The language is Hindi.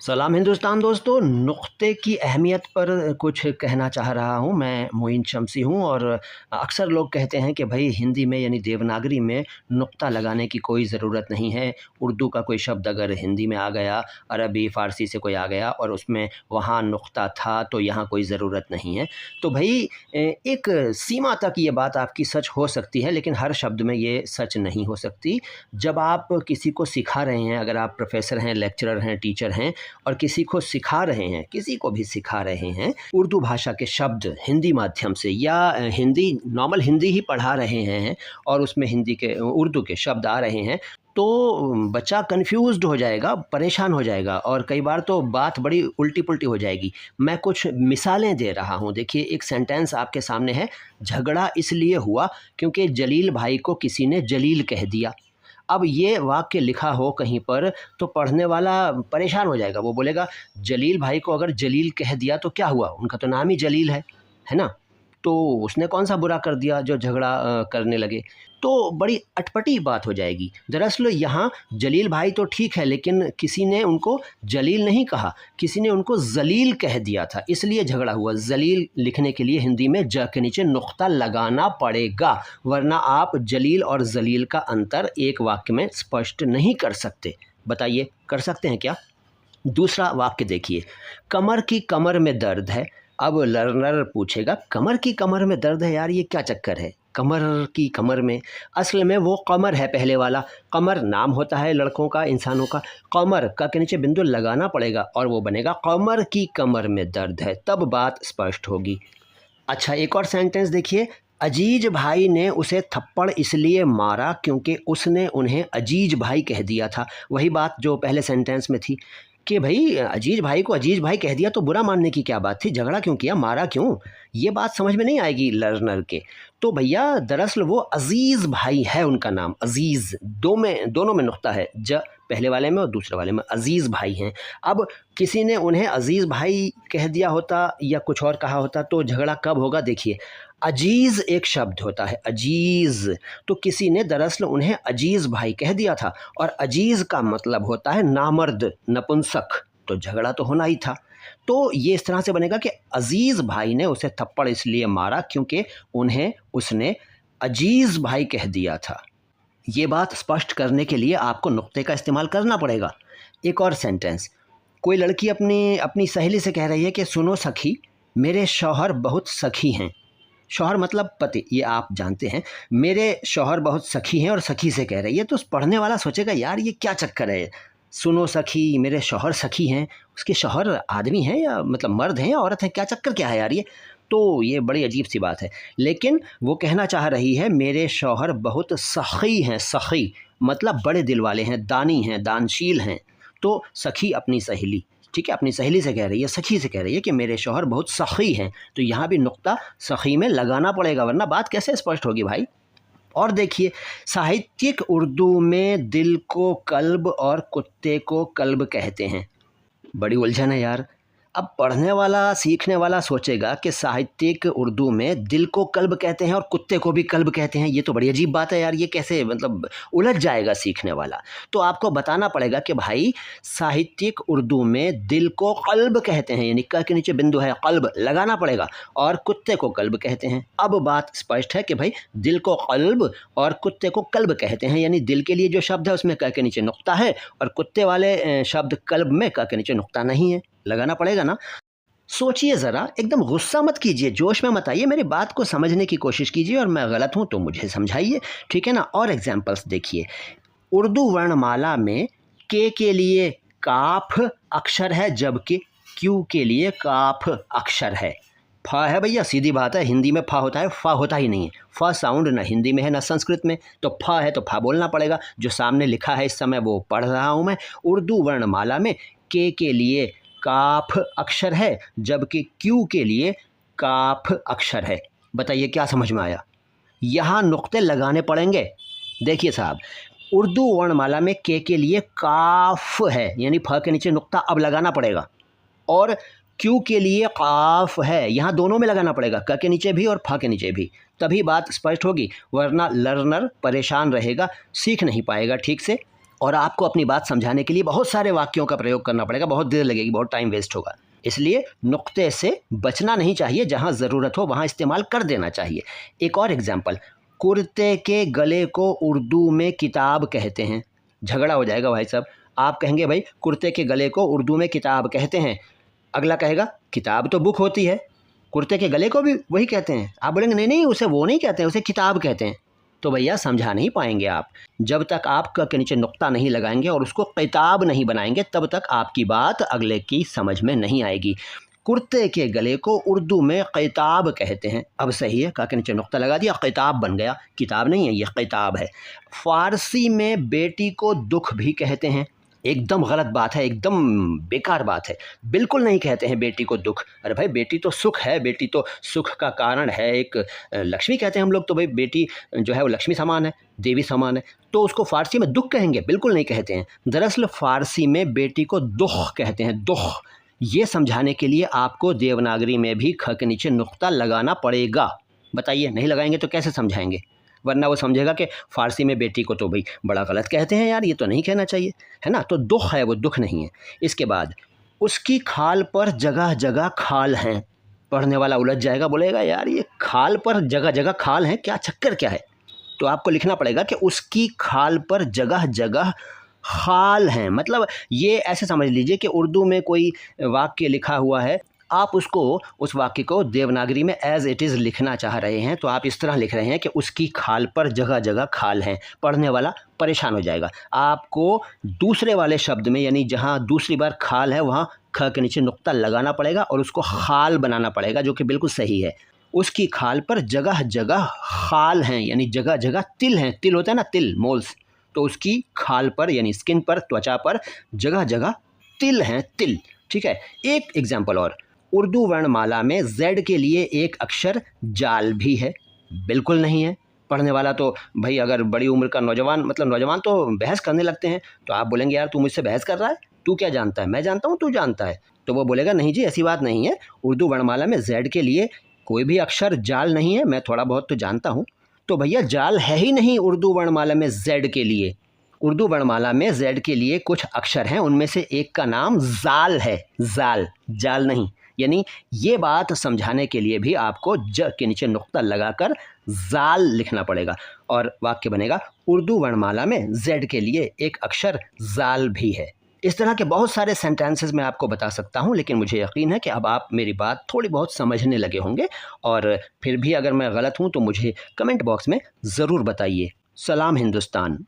सलाम हिंदुस्तान दोस्तों, नुक्ते की अहमियत पर कुछ कहना चाह रहा हूँ। मैं मोइन शम्सी हूँ और अक्सर लोग कहते हैं कि भाई हिंदी में यानी देवनागरी में नुक्ता लगाने की कोई ज़रूरत नहीं है। उर्दू का कोई शब्द अगर हिंदी में आ गया, अरबी फ़ारसी से कोई आ गया और उसमें वहाँ नुक्ता था तो यहाँ कोई ज़रूरत नहीं है। तो भाई एक सीमा तक ये बात आपकी सच हो सकती है, लेकिन हर शब्द में ये सच नहीं हो सकती। जब आप किसी को सिखा रहे हैं, अगर आप प्रोफ़ेसर हैं, लेक्चरर हैं, टीचर हैं और किसी को सिखा रहे हैं, किसी को भी सिखा रहे हैं उर्दू भाषा के शब्द हिंदी माध्यम से, या हिंदी नॉर्मल हिंदी ही पढ़ा रहे हैं और उसमें हिंदी के उर्दू के शब्द आ रहे हैं, तो बच्चा कन्फ्यूज़्ड हो जाएगा, परेशान हो जाएगा और कई बार तो बात बड़ी उल्टी-पुल्टी हो जाएगी। मैं कुछ मिसालें दे रहा हूँ। देखिए, एक सेंटेंस आपके सामने है, झगड़ा इसलिए हुआ क्योंकि जलील भाई को किसी ने जलील कह दिया। अब ये वाक्य लिखा हो कहीं पर तो पढ़ने वाला परेशान हो जाएगा। वो बोलेगा जलील भाई को अगर जलील कह दिया तो क्या हुआ? उनका तो नाम ही जलील है ना? तो उसने कौन-सा बुरा कर दिया जो झगड़ा करने लगे? तो बड़ी अटपटी बात हो जाएगी। दरअसल यहाँ जलील भाई तो ठीक है, लेकिन किसी ने उनको जलील नहीं कहा, किसी ने उनको ज़लील कह दिया था, इसलिए झगड़ा हुआ। ज़लील लिखने के लिए हिंदी में ज के नीचे नुक्ता लगाना पड़ेगा, वरना आप जलील और ज़लील का अंतर एक वाक्य में स्पष्ट नहीं कर सकते। बताइए, कर सकते हैं क्या? दूसरा वाक्य देखिए, कमर की कमर में दर्द है। अब लर्नर पूछेगा, कमर की कमर में दर्द है यार, ये क्या चक्कर है? कमर की कमर में, असल में वो कमर है पहले वाला। कमर नाम होता है लड़कों का, इंसानों का। कमर का के नीचे बिंदु लगाना पड़ेगा और वो बनेगा कमर की कमर में दर्द है, तब बात स्पष्ट होगी। अच्छा, एक और सेंटेंस देखिए, अजीज भाई ने उसे थप्पड़ इसलिए मारा क्योंकि उसने उन्हें अजीज भाई कह दिया था। वही बात जो पहले सेंटेंस में थी कि भाई अजीज भाई को अजीज भाई कह दिया तो बुरा मानने की क्या बात थी? झगड़ा क्यों किया, मारा क्यों? ये बात समझ में नहीं आएगी लर्नर के। तो भैया दरअसल वो अजीज़ भाई है, उनका नाम अजीज़, दोनों में नुक्ता है, ज पहले वाले में और दूसरे वाले में, अजीज़ भाई हैं। अब किसी ने उन्हें अजीज़ भाई कह दिया होता या कुछ और कहा होता तो झगड़ा कब होगा? देखिए, अजीज़ एक शब्द होता है, अजीज़, तो किसी ने दरअसल उन्हें अजीज़ भाई कह दिया था और अजीज़ का मतलब होता है नामर्द, नपुंसक, तो झगड़ा तो होना ही था। तो ये इस तरह से बनेगा कि अजीज़ भाई ने उसे थप्पड़ इसलिए मारा क्योंकि उन्हें उसने अजीज़ भाई कह दिया था। ये बात स्पष्ट करने के लिए आपको नुक्ते का इस्तेमाल करना पड़ेगा। एक और सेंटेंस, कोई लड़की अपनी अपनी सहेली से कह रही है कि सुनो सखी, मेरे शौहर बहुत सखी हैं। शौहर मतलब पति, ये आप जानते हैं। मेरे शौहर बहुत सखी हैं और सखी से कह रही है, तो पढ़ने वाला सोचेगा यार ये क्या चक्कर है? सुनो सखी, मेरे शौहर सखी हैं, उसके शौहर आदमी हैं या मतलब मर्द हैं या औरत हैं? क्या चक्कर क्या है यार ये? तो ये बड़ी अजीब सी बात है। लेकिन वो कहना चाह रही है मेरे शौहर बहुत सखी हैं, सखी मतलब बड़े दिल वाले हैं, दानी हैं, दानशील हैं। तो सखी अपनी सहेली, ठीक है, अपनी सहेली से कह रही है, सखी से कह रही है कि मेरे शौहर बहुत सखी हैं, तो यहाँ भी नुक्ता सखी में लगाना पड़ेगा, वरना बात कैसे स्पष्ट होगी भाई? और देखिए, साहित्यिक उर्दू में दिल को कल्ब और कुत्ते को कल्ब कहते हैं। बड़ी उलझन है यार। अब पढ़ने वाला, सीखने वाला सोचेगा कि साहित्यिक उर्दू में दिल को कल्ब कहते हैं और कुत्ते को भी कल्ब कहते हैं, ये तो बड़ी अजीब बात है यार, ये कैसे, मतलब उलझ जाएगा सीखने वाला। तो आपको बताना पड़ेगा कि भाई साहित्यिक उर्दू में दिल को कल्ब कहते हैं, यानी क के नीचे बिंदु है, कल्ब लगाना पड़ेगा, और कुत्ते को कल्ब कहते हैं। अब बात स्पष्ट है कि भाई दिल को कल्ब और कुत्ते को कल्ब कहते हैं, यानी दिल के लिए जो शब्द है उसमें क के नीचे नुक्ता है और कुत्ते वाले शब्द कल्ब में क के नीचे नुक्ता नहीं है। लगाना पड़ेगा ना? सोचिए ज़रा, एकदम गुस्सा मत कीजिए, जोश में मत आइए, मेरी बात को समझने की कोशिश कीजिए और मैं गलत हूँ तो मुझे समझाइए, ठीक है ना? और एग्जाम्पल्स देखिए, उर्दू वर्णमाला में के लिए काफ अक्षर है जबकि क्यू के लिए काफ अक्षर है। फा है भैया, सीधी बात है, हिंदी में फा होता है, फा होता ही नहीं है। फा साउंड ना हिंदी में है ना संस्कृत में, तो फा है तो फा बोलना पड़ेगा। जो सामने लिखा है इस समय वो पढ़ रहा हूँ मैं। उर्दू वर्णमाला में के लिए काफ अक्षर है जबकि क्यू के लिए काफ अक्षर है। बताइए क्या समझ में आया? यहाँ नुक्ते लगाने पड़ेंगे। देखिए साहब, उर्दू वर्णमाला में के लिए काफ है, यानी फ के नीचे नुक्ता अब लगाना पड़ेगा, और क्यू के लिए काफ है, यहाँ दोनों में लगाना पड़ेगा, क के नीचे भी और फ के नीचे भी, तभी बात स्पष्ट होगी, वरना लर्नर परेशान रहेगा, सीख नहीं पाएगा ठीक से। और आपको अपनी बात समझाने के लिए बहुत सारे वाक्यों का प्रयोग करना पड़ेगा, बहुत देर लगेगी, बहुत टाइम वेस्ट होगा। इसलिए नुक्ते से बचना नहीं चाहिए, जहाँ ज़रूरत हो वहाँ इस्तेमाल कर देना चाहिए। एक और एग्जाम्पल, कुर्ते के गले को उर्दू में किताब कहते हैं। झगड़ा हो जाएगा भाई साहब। आप कहेंगे भाई कुर्ते के गले को उर्दू में किताब कहते हैं, अगला कहेगा किताब तो बुक होती है, कुर्ते के गले को भी वही कहते हैं। आप बोलेंगे नहीं नहीं, उसे वो नहीं कहते हैं, उसे किताब कहते हैं। तो भैया समझा नहीं पाएंगे आप। जब तक आप क के नीचे नुक्ता नहीं लगाएंगे और उसको किताब नहीं बनाएंगे, तब तक आपकी बात अगले की समझ में नहीं आएगी। कुर्ते के गले को उर्दू में किताब कहते हैं, अब सही है, का के नीचे नुक्ता लगा दिया, किताब बन गया। किताब नहीं है, ये किताब है। फ़ारसी में बेटी को दुख भी कहते हैं, एकदम गलत बात है, एकदम बेकार बात है। बिल्कुल नहीं कहते हैं बेटी को दुख। अरे भाई बेटी तो सुख है, बेटी तो सुख का कारण है, एक लक्ष्मी कहते हैं हम लोग, तो भाई बेटी जो है वो लक्ष्मी समान है, देवी समान है, तो उसको फ़ारसी में दुख कहेंगे? बिल्कुल नहीं कहते हैं। दरअसल फ़ारसी में बेटी को दुख कहते हैं, दुख। ये समझाने के लिए आपको देवनागरी में भी ख के नीचे नुक्ता लगाना पड़ेगा। बताइए, नहीं लगाएंगे तो कैसे समझाएंगे? वरना वो समझेगा कि फ़ारसी में बेटी को तो भाई बड़ा गलत कहते हैं यार, ये तो नहीं कहना चाहिए, है ना? तो दुख है, वो दुख नहीं है। इसके बाद, उसकी खाल पर जगह जगह खाल हैं। पढ़ने वाला उलझ जाएगा, बोलेगा यार ये खाल पर जगह जगह खाल हैं, क्या चक्कर क्या है? तो आपको लिखना पड़ेगा कि उसकी खाल पर जगह जगह खाल हैं। मतलब ये ऐसे समझ लीजिए कि उर्दू में कोई वाक्य लिखा हुआ है, आप उसको, उस वाक्य को देवनागरी में एज़ इट इज़ लिखना चाह रहे हैं, तो आप इस तरह लिख रहे हैं कि उसकी खाल पर जगह जगह खाल हैं। पढ़ने वाला परेशान हो जाएगा। आपको दूसरे वाले शब्द में, यानी जहाँ दूसरी बार खाल है वहाँ ख के नीचे नुक्ता लगाना पड़ेगा और उसको खाल बनाना पड़ेगा, जो कि बिल्कुल सही है। उसकी खाल पर जगह जगह खाल हैं, यानी जगह जगह तिल हैं। तिल होता है ना, तिल, मोल्स। तो उसकी खाल पर यानी स्किन पर, त्वचा पर जगह जगह तिल हैं, तिल। ठीक है। एक एग्जाम्पल और, उर्दू वर्णमाला में जेड के लिए एक अक्षर जाल भी है। बिल्कुल नहीं है। पढ़ने वाला तो भाई अगर बड़ी उम्र का नौजवान, मतलब नौजवान तो बहस करने लगते हैं, तो आप बोलेंगे यार तू मुझसे बहस कर रहा है, तू क्या जानता है? मैं जानता हूँ, तू जानता है। तो वो बोलेगा नहीं जी ऐसी बात नहीं है, उर्दू वर्णमाला में जेड के लिए कोई भी अक्षर जाल नहीं है, मैं थोड़ा बहुत तो जानता हूँ। तो भैया जाल है ही नहीं उर्दू वर्णमाला में जेड के लिए। उर्दू वर्णमाला में जेड के लिए कुछ अक्षर हैं, उनमें से एक का नाम जाल है, जाल, जाल नहीं। यानी ये बात समझाने के लिए भी आपको ज के नीचे नुक्ता लगाकर जाल लिखना पड़ेगा और वाक्य बनेगा उर्दू वर्णमाला में जेड के लिए एक अक्षर जाल भी है। इस तरह के बहुत सारे सेंटेंसेस मैं आपको बता सकता हूँ, लेकिन मुझे यकीन है कि अब आप मेरी बात थोड़ी बहुत समझने लगे होंगे, और फिर भी अगर मैं गलत हूँ तो मुझे कमेंट बॉक्स में ज़रूर बताइए। सलाम हिंदुस्तान।